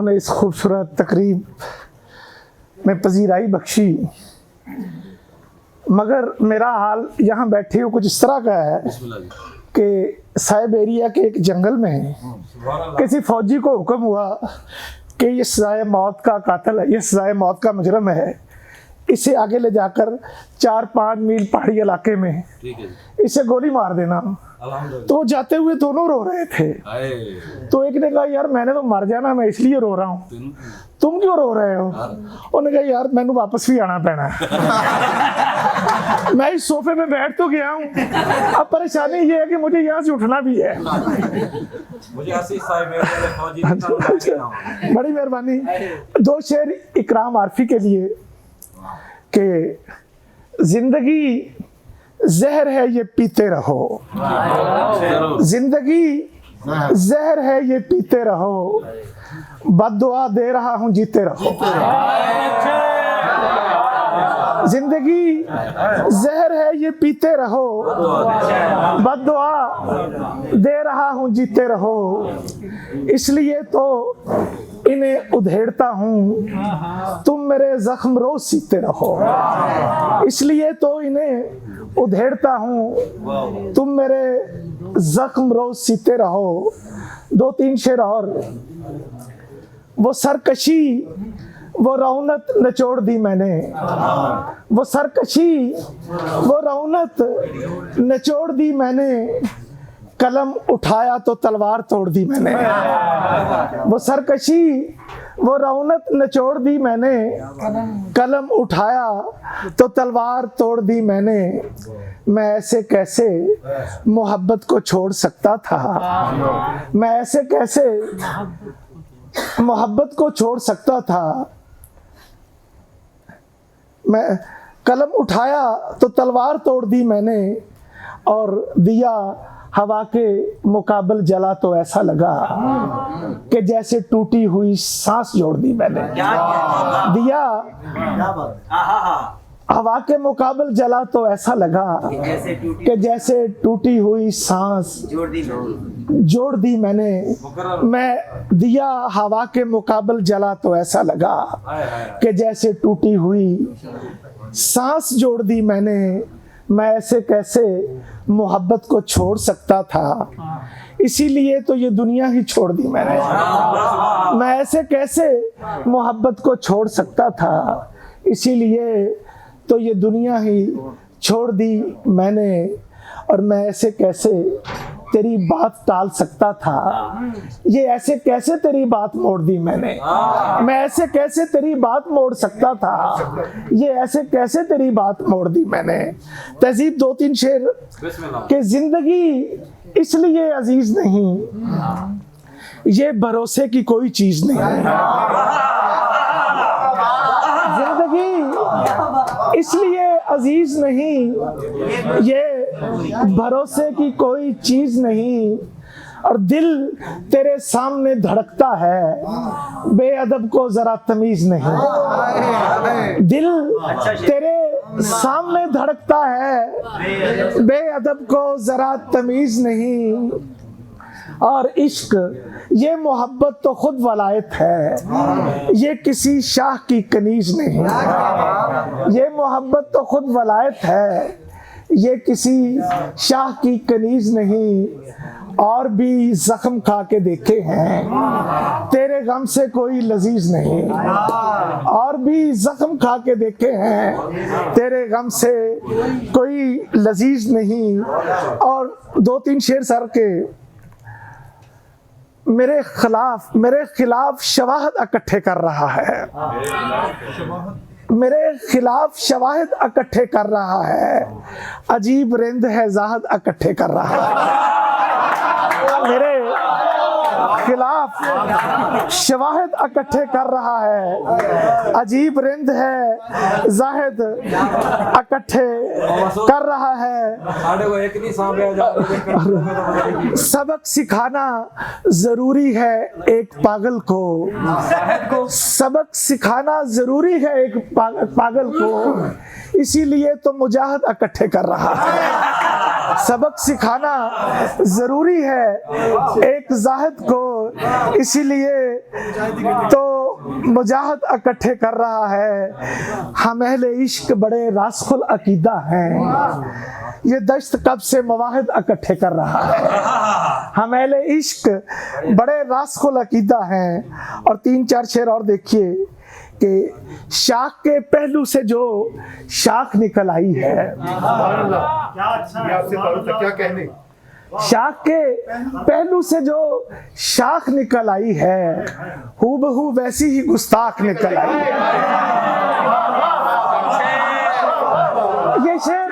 जिन्होंने इस खूबसूरत तकरीब में पजीराई बख्शी, मगर मेरा हाल यहाँ बैठे हुए कुछ इस तरह का है कि साहिब एरिया के एक जंगल में किसी फौजी को हुक्म हुआ कि ये सजाए मौत का कातिल है, ये सजाए मौत का मुजरम है, इसे आगे ले जाकर 4-5 मील पहाड़ी इलाके में इसे गोली मार देना। तो जाते हुए दोनों रो रहे थे। तो एक ने कहा यार मैंने तो मर जाना, मैं इसलिए रो रहा हूँ, तुम क्यों रो रहे हो? उन्होंने कहा यार मैंने वापस भी आना पैना है। मैं इस सोफे में बैठ तो गया हूँ, अब परेशानी ये है कि मुझे यहाँ से उठना भी है। बड़ी मेहरबानी। 2 शेर इकराम आरफी के लिए कि जिंदगी जहर है ये पीते रहो, जिंदगी जहर है ये पीते रहो, बद्दुआ दे रहा हूं जीते रहो। जिंदगी जहर है ये पीते रहो, बद्दुआ दे रहा हूं जीते रहो, इसलिए तो इन्हें उधेड़ता हूँ, तुम मेरे जख्म रोज सीते रहो। इसलिए तो इन्हें उधेड़ता हूँ, तुम मेरे जख्म रोज सीते रहो। 2-3 शेर और। वो सरकशी वो रौनक निचोड़ दी मैंने, वो सरकशी वो रौनक निचोड़ दी मैंने, कलम उठाया तो तलवार तोड़ दी मैंने। वो सरकशी वो रौनक निचोड़ दी मैंने, कलम उठाया तो तलवार तोड़ दी मैंने। मैं ऐसे कैसे मोहब्बत को छोड़ सकता था, मैं ऐसे कैसे मोहब्बत को छोड़ सकता था। मैं कलम उठाया तो तलवार तोड़ दी मैंने, और दिया हवा के मुकाबल जला तो ऐसा लगा कि जैसे टूटी हुई सांस जोड़ दी मैंने। दिया हवा के मुकाबल जला तो ऐसा लगा कि जैसे टूटी हुई सांस जोड़ दी मैंने। मैं दिया हवा के मुकाबल जला तो ऐसा लगा कि जैसे टूटी हुई सांस जोड़ दी मैंने। मैं ऐसे कैसे मोहब्बत को छोड़ सकता था, इसीलिए तो ये दुनिया ही छोड़ दी मैंने। मैं ऐसे कैसे मोहब्बत को छोड़ सकता था, इसीलिए तो ये दुनिया ही छोड़ दी मैंने। और मैं ऐसे कैसे तेरी बात टाल सकता था, ये ऐसे कैसे तेरी बात मोड़ दी मैंने। मैं ऐसे कैसे तेरी बात मोड़ सकता था, ये ऐसे कैसे तेरी बात मोड़ दी मैंने। तहजीब 2-3 शेर कि जिंदगी इसलिए अजीज नहीं, ये भरोसे की कोई चीज नहीं। जिंदगी इसलिए अजीज नहीं, ये भरोसे की कोई चीज नहीं। और दिल तेरे सामने धड़कता है, बेअदब को जरा तमीज नहीं। दिल तेरे सामने धड़कता है, बेअदब को जरा तमीज नहीं। और इश्क ये मोहब्बत तो खुद वलायत है, ये किसी शाह की कनीज नहीं। ये मोहब्बत तो खुद वलायत है, ये किसी शाह की कनीज नहीं। और भी जख्म खा के देखे हैं, तेरे गम से कोई लजीज नहीं। और भी जख्म खा के देखे हैं, तेरे गम से कोई लजीज नहीं। और 2-3 शेर सर के। मेरे खिलाफ शवाहद इकट्ठे कर रहा है, मेरे खिलाफ शवाहिद इकट्ठे कर रहा है, अजीब रिंद है जाहद इकट्ठे कर रहा है। मेरे खिलाफ शवाहिद इकट्ठे कर रहा है, अजीब रिंद है जाहिद इकट्ठे कर रहा है। सबक सिखाना जरूरी है एक पागल को, सबक सिखाना जरूरी है एक पागल को, इसीलिए तो मुजाहिद इकट्ठे कर रहा है। सबक सिखाना जरूरी है एक जाहिद को, इसीलिए तो मुजाहिद इकट्ठे कर रहा है। हम अहले इश्क बड़े रासखुल अकीदा हैं, ये दश्त कब से मवाहिद इकट्ठे कर रहा है। हम अहले इश्क बड़े रासखुल अकीदा हैं। और 3-4 शेर और देखिए कि शाख के पहलू से जो शाख निकल आई है, क्या अच्छा है, आपसे क्या कहने, शाख के पहलू से जो शाख निकल आई है, हूबहू वैसी ही गुस्ताख निकल आई है। ये शेर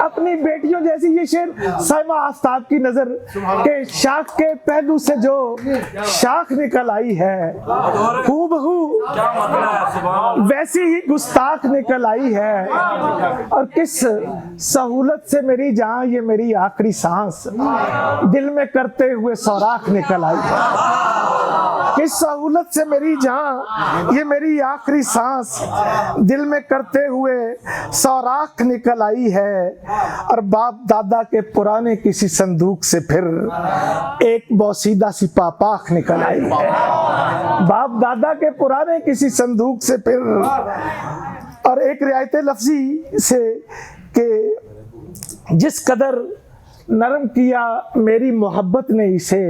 अपनी बेटियों जैसी, ये शेर साइमा आफ्ताब की नजर के शाख के पहलू से जो शाख निकल आई है, हूबहू वैसी ही गुस्ताख निकल आई है। और किस सहूलत से मेरी जान ये मेरी आखिरी सांस दिल में करते हुए सौराख निकल आई है। किस सहूलत से मेरी जान ये मेरी आखिरी सांस दिल में करते हुए सौराख निकल आई है। और बाप दादा के पुराने किसी संदूक से फिर एक बौसीदा सी पापाख निकल आई है। बाप दादा के पुराने किसी संदूक से फिर, और एक रियायत लफ्जी से कि जिस कदर नरम किया मेरी मोहब्बत ने इसे,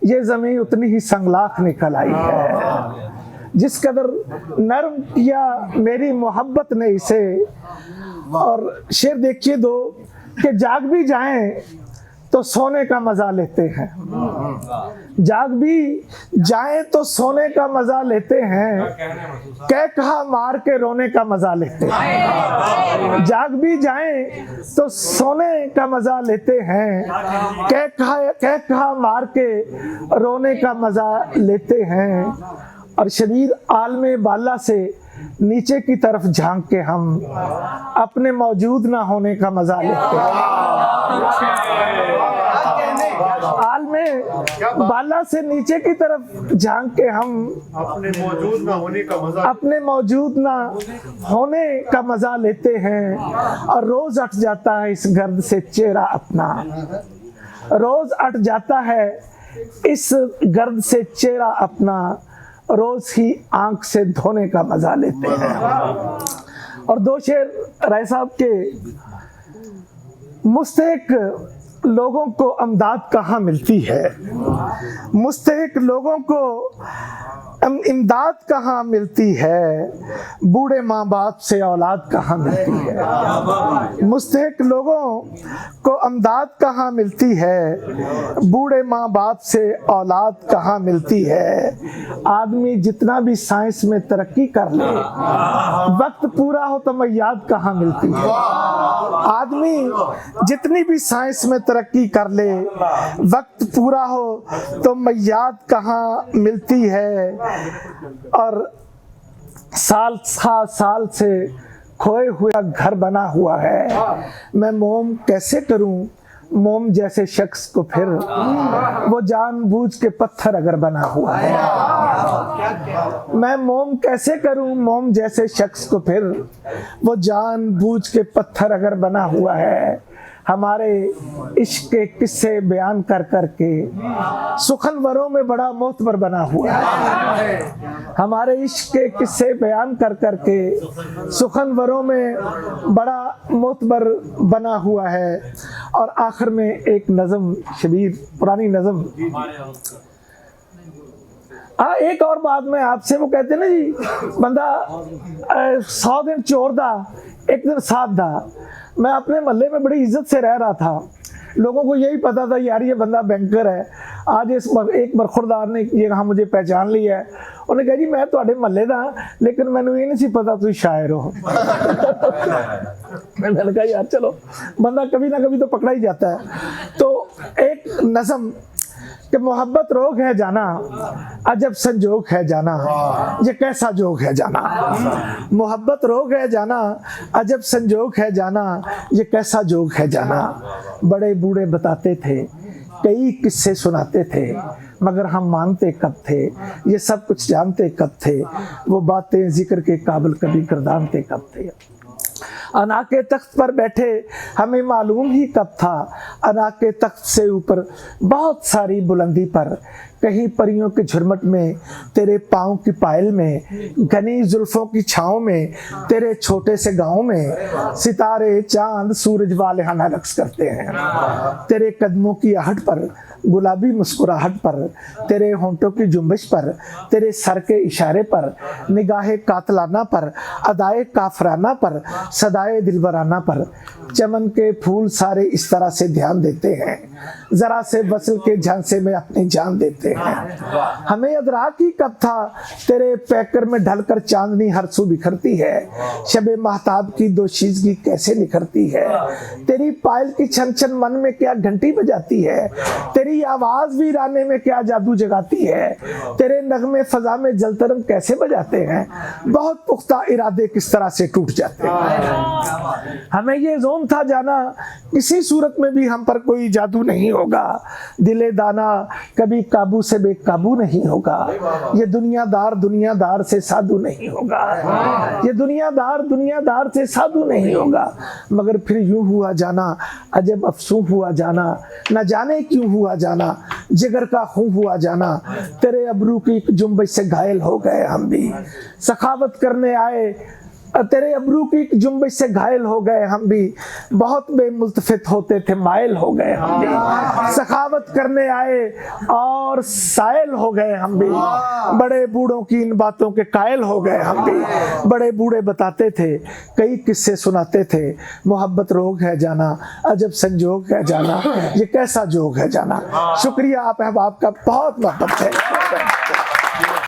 ये ज़मीन उतनी ही संगलाख निकल आई है। जिस कदर नरम किया मेरी मोहब्बत ने इसे। और शेर देखिए दो कि जाग भी जाएं तो सोने का मजा लेते हैं, जाग भी जाएं तो सोने का मजा लेते हैं, कह कहा मार के रोने का मजा लेते हैं। जाग भी जाएं तो सोने का मजा लेते हैं, कह कहा मार के रोने का मजा लेते हैं। और शरीर आलमे बाला से नीचे की तरफ झांक के हम अपने मौजूद ना होने का मजा लेते हैं। आलमे बाला से नीचे की तरफ झांक के हम अपने मौजूद ना होने का मजा लेते हैं। और रोज अट जाता है इस गर्द से चेहरा अपना, रोज अट जाता है इस गर्द से चेहरा अपना, रोज ही आंख से धोने का मजा लेते हैं। और 2 शेर राय साहब के, मुस्तहिक लोगों को अमदाद कहाँ मिलती है, मुस्तहिक लोगों को इमदाद कहाँ मिलती है, बूढ़े माँ बाप से औलाद कहाँ मिलती है। मुस्तहिक लोगों को अमदाद कहाँ मिलती है, बूढ़े माँ बाप से औलाद कहाँ मिलती है। आदमी जितना भी साइंस में तरक्की कर ले, वक्त पूरा हो तो मैयाद कहाँ मिलती है। आदमी जितनी भी साइंस में तरक्की कर ले, वक्त पूरा हो तो मैयाद कहाँ मिलती है। और साल से खोए हुआ घर बना हुआ है, मैं मोम कैसे करूं मोम जैसे शख्स को फिर, वो जानबूझ के पत्थर अगर बना हुआ है। मैं मोम कैसे करूं मोम जैसे शख्स को फिर, वो जानबूझ के पत्थर अगर बना हुआ है। हमारे इश्क के किस्से बयान कर करके सुखनवरों में बड़ा मोतबर बना हुआ है। हमारे इश्क के किस्से बयान कर करके सुखनवरों में बड़ा मोतबर बना हुआ है। और आखिर में एक नज़म, शबीर पुरानी नज़म। एक और बात मैं आपसे, वो कहते ना जी, बंदा 100 दिन चोर दा एक दिन साथ दा। मैं अपने मोहल्ले में बड़ी इज्जत से रह रहा था, लोगों को यही पता था यार ये बंदा बैंकर है। आज एक बरखुरदार ने ये कहा मुझे पहचान लिया है, उन्हें कहा जी मैं थोड़े मोहल्ले का, लेकिन मैंने ये नहीं पता तुम शायर हो। मैंने कहा यार चलो, बंदा कभी ना कभी तो पकड़ा ही जाता है। तो एक नज़म कि मोहब्बत रोग है जाना, अजब संजोग है जाना, ये कैसा जोग है जाना। मोहब्बत रोग है जाना, अजब संजोग है जाना, ये कैसा जोग है जाना। बड़े बूढ़े बताते थे, कई किस्से सुनाते थे, मगर हम मानते कब थे, ये सब कुछ जानते कब थे, वो बातें जिक्र के काबिल कभी गर्दानते कब थे। अना के तख्त पर बैठे हमें मालूम ही कब था, अना के तख्त से ऊपर बहुत सारी बुलंदी पर, कहीं परियों के झुरमट में, तेरे पाँव की पायल में, घनी जुल्फों की छाँव में, तेरे छोटे से गांव में सितारे चांद सूरज वाले हाना रक्स करते हैं। तेरे कदमों की आहट पर, गुलाबी मुस्कुराहट पर, तेरे होंठों की जुम्बिश पर, तेरे सर के इशारे पर, निगाहे कातलाना पर, अदाए काफराना पर, सदाए दिलबराना पर, चमन के फूल सारे इस तरह से ध्यान देते हैं, जरा से वसल के झांसे में अपनी जान देते हैं। हमें अदराक ही कब था, तेरे पैकर में ढलकर चांदनी हर सू बिखरती है, शबे महताब की दोशीज़गी कैसे निखरती है, तेरी पायल की छन छन मन में क्या घंटी बजाती है, तेरी आवाज भी राने में क्या जादू जगाती है, तेरे नगमे फजा में जलतरंग कैसे बजाते हैं, बहुत पुख्ता इरादे किस तरह से टूट जाते हैं। हमें ये ज़ोन था जाना किसी सूरत में भी हम पर कोई जादू नहीं होगा, दिले दाना कभी काबू से बेकाबू नहीं होगा, ये दुनियादार से साधु नहीं होगा, ये दुनियादार से साधु नहीं होगा। मगर फिर यूं हुआ जाना, अजब अफसूस हुआ जाना, न जाने क्यों हुआ जाना, जिगर का खून हुआ जाना, तेरे अबरू की जुम्बिश से घायल हो गए हम भी, सखावत करने आए तेरे अबरू की जुम्बिश से घायल हो गए हम भी, बहुत बेमुल्तफित होते थे मायल हो गए हम भी, सखावत करने आए और सायल हो गए हम भी, बड़े बूढ़ों की इन बातों के कायल हो गए हम भी, बड़े बूढ़े बताते थे कई किस्से सुनाते थे, मोहब्बत रोग है जाना, अजब संजोग है जाना, ये कैसा जोग है जाना। शुक्रिया आप अहबाब का, बहुत मोहब्बत है।